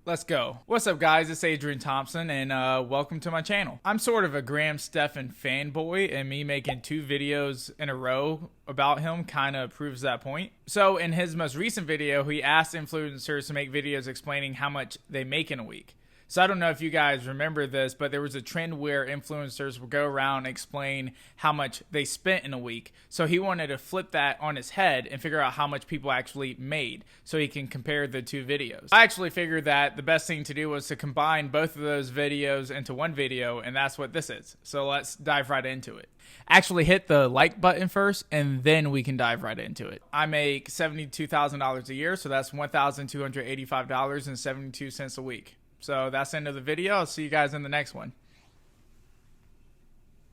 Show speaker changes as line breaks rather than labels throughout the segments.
Let's go. What's up, guys? It's Adrian Thompson, and welcome to my channel. I'm sort of a Graham Stephan fanboy, and me making 2 videos in a row about him kind of proves that point. So in his most recent video, he asked influencers to make videos explaining how much they make in a week. So I don't know if you guys remember this, but there was a trend where influencers would go around and explain how much they spent in a week. So he wanted to flip that on his head and figure out how much people actually made so he can compare the 2 videos. I actually figured that the best thing to do was to combine both of those videos into one video, and that's what this is. So let's dive right into it. Actually hit the like button first, and then we can dive right into it. I make $72,000 a year, so that's $1,285.72 a week. So that's the end of the video. I'll see you guys in the next one.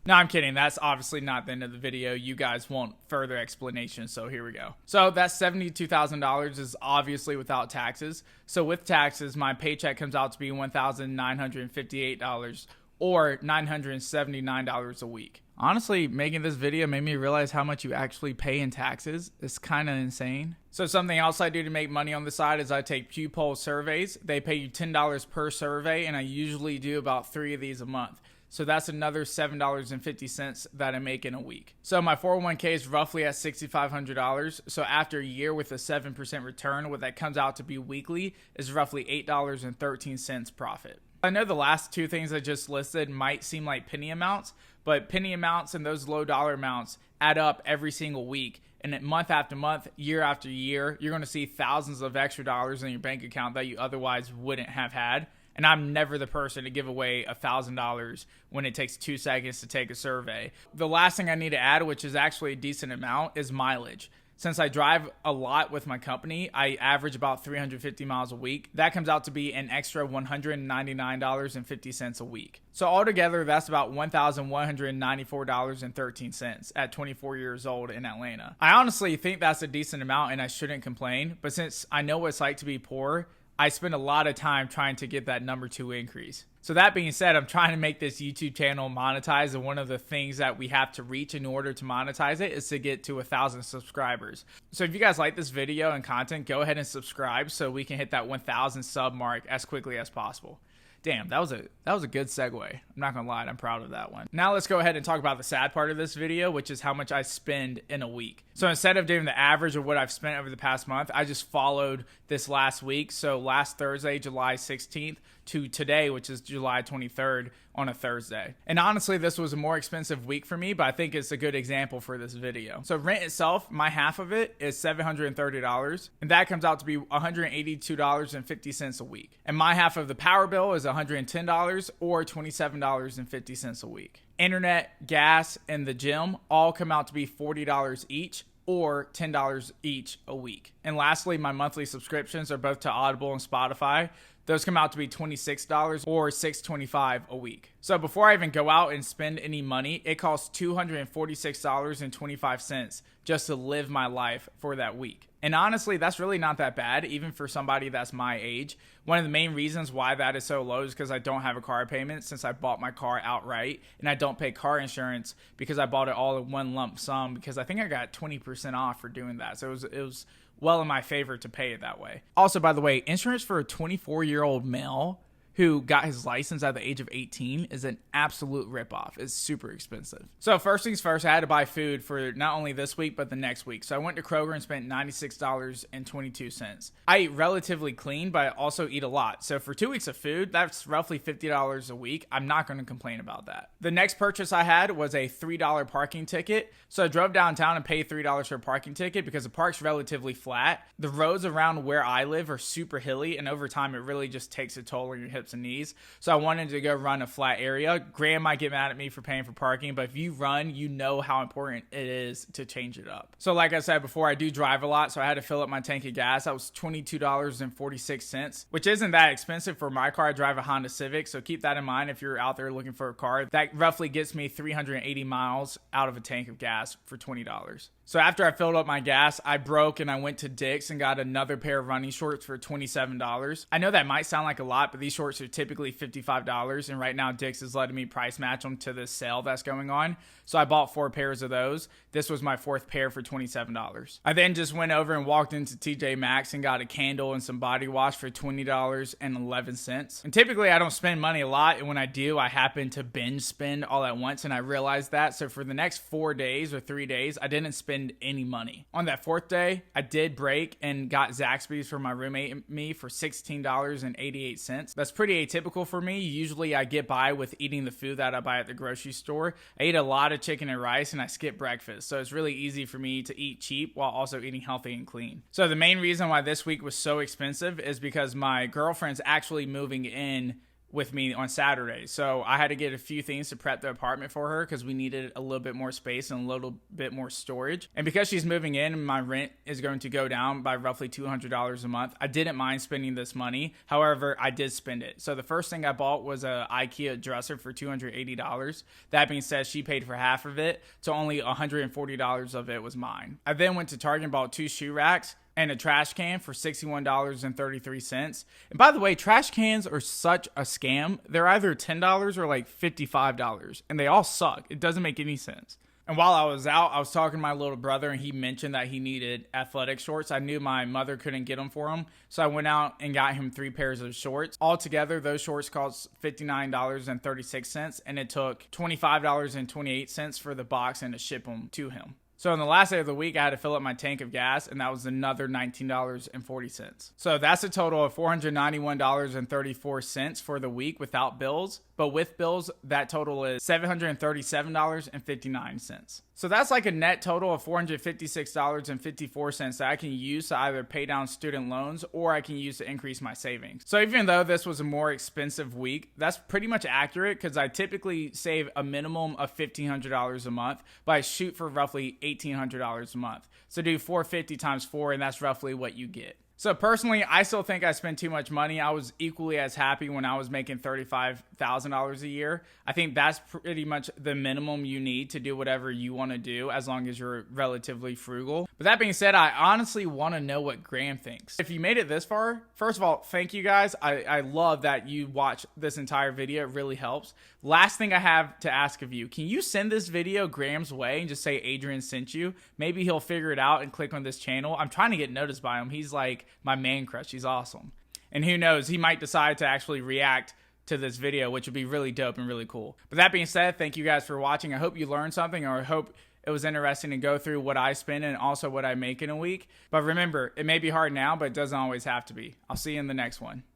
No, I'm kidding. That's obviously not the end of the video. You guys want further explanation, so here we go. So that $72,000 is obviously without taxes. So with taxes, my paycheck comes out to be $1,958 or $979 a week. Honestly, making this video made me realize how much you actually pay in taxes. It's kind of insane. So something else I do to make money on the side is I take Pew Poll surveys. They pay you $10 per survey, and I usually do about 3 of these a month. So that's another $7.50 that I make in a week. So my 401k is roughly at $6,500. So after a year with a 7% return, what that comes out to be weekly is roughly $8.13 profit. I know the last 2 things I just listed might seem like penny amounts, but penny amounts and those low dollar amounts add up every single week. And month after month, year after year, you're going to see thousands of extra dollars in your bank account that you otherwise wouldn't have had. And I'm never the person to give away $1,000 when it takes 2 seconds to take a survey. The last thing I need to add, which is actually a decent amount, is mileage. Since I drive a lot with my company, I average about 350 miles a week. That comes out to be an extra $199.50 a week. So altogether, that's about $1,194.13 at 24 years old in Atlanta. I honestly think that's a decent amount and I shouldn't complain, but since I know what it's like to be poor, I spend a lot of time trying to get that number 2 increase. So that being said, I'm trying to make this YouTube channel monetize, and one of the things that we have to reach in order to monetize it is to get to 1,000 subscribers. So if you guys like this video and content, go ahead and subscribe so we can hit that 1,000 sub mark as quickly as possible. Damn, that was a good segue. I'm not gonna lie, I'm proud of that one. Now let's go ahead and talk about the sad part of this video, which is how much I spend in a week. So instead of doing the average of what I've spent over the past month, I just followed this last week. So last Thursday, July 16th to today, which is July 23rd on a Thursday. And honestly, this was a more expensive week for me, but I think it's a good example for this video. So rent itself, my half of it is $730, and that comes out to be $182.50 a week. And my half of the power bill is $110 or $27.50 a week. Internet, gas, and the gym all come out to be $40 each or $10 each a week. And lastly, my monthly subscriptions are both to Audible and Spotify. Those come out to be $26 or $625 a week. So before I even go out and spend any money, it costs $246.25 just to live my life for that week. And honestly, that's really not that bad, even for somebody that's my age. One of the main reasons why that is so low is because I don't have a car payment since I bought my car outright, and I don't pay car insurance because I bought it all in one lump sum because I think I got 20% off for doing that. So it was well in my favor to pay it that way. Also, by the way, insurance for a 24-year-old male who got his license at the age of 18 is an absolute ripoff. It's super expensive. So first things first, I had to buy food for not only this week, but the next week. So I went to Kroger and spent $96.22. I eat relatively clean, but I also eat a lot. So for 2 weeks of food, that's roughly $50 a week. I'm not going to complain about that. The next purchase I had was a $3 parking ticket. So I drove downtown and paid $3 for a parking ticket because the park's relatively flat. The roads around where I live are super hilly, and over time, it really just takes a toll on your hips and knees. So I wanted to go run a flat area. Graham might get mad at me for paying for parking, but if you run, you know how important it is to change it up. So like I said before, I do drive a lot, so I had to fill up my tank of gas. That was $22.46, which isn't that expensive for my car. I drive a Honda Civic, so keep that in mind if you're out there looking for a car. That roughly gets me 380 miles out of a tank of gas for $20. So after I filled up my gas, I broke and I went to Dick's and got another pair of running shorts for $27. I know that might sound like a lot, but these shorts are typically $55, and right now Dick's is letting me price match them to this sale that's going on. So I bought 4 pairs of those. This was my 4th pair for $27. I then just went over and walked into TJ Maxx and got a candle and some body wash for $20.11. And typically I don't spend money a lot, and when I do, I happen to binge spend all at once, and I realized that. So for the next 4 days or 3 days, I didn't spend any money. On that 4th day, I did break and got Zaxby's for my roommate and me for $16.88. That's pretty atypical for me. Usually I get by with eating the food that I buy at the grocery store. I eat a lot of chicken and rice, and I skip breakfast. So it's really easy for me to eat cheap while also eating healthy and clean. So the main reason why this week was so expensive is because my girlfriend's actually moving in with me on Saturday. So I had to get a few things to prep the apartment for her because we needed a little bit more space and a little bit more storage. And because she's moving in, my rent is going to go down by roughly $200 a month. I didn't mind spending this money. However, I did spend it. So the first thing I bought was a IKEA dresser for $280. That being said, she paid for half of it, so only $140 of it was mine. I then went to Target and bought 2 shoe racks and a trash can for $61.33. And by the way, trash cans are such a scam. They're either $10 or like $55, and they all suck. It doesn't make any sense. And while I was out, I was talking to my little brother, and he mentioned that he needed athletic shorts. I knew my mother couldn't get them for him, so I went out and got him 3 pairs of shorts. Altogether, those shorts cost $59.36, and it took $25.28 for the box and to ship them to him. So on the last day of the week, I had to fill up my tank of gas, and that was another $19.40. So that's a total of $491.34 for the week without bills. But with bills, that total is $737.59. So that's like a net total of $456.54 that I can use to either pay down student loans or I can use to increase my savings. So even though this was a more expensive week, that's pretty much accurate because I typically save a minimum of $1,500 a month, but I shoot for roughly $1,800 a month. So do 450 times 4, and that's roughly what you get. So personally, I still think I spend too much money. I was equally as happy when I was making $35,000 a year. I think that's pretty much the minimum you need to do whatever you want to do as long as you're relatively frugal. But that being said, I honestly want to know what Graham thinks. If you made it this far, first of all, thank you guys. I love that you watched this entire video. It really helps. Last thing I have to ask of you, can you send this video Graham's way and just say Adrian sent you? Maybe he'll figure it out and click on this channel. I'm trying to get noticed by him. He's like my man crush. He's awesome. And who knows, he might decide to actually react to this video, which would be really dope and really cool. But that being said, thank you guys for watching. I hope you learned something, or I hope it was interesting to go through what I spend and also what I make in a week. But remember, it may be hard now, but it doesn't always have to be. I'll see you in the next one.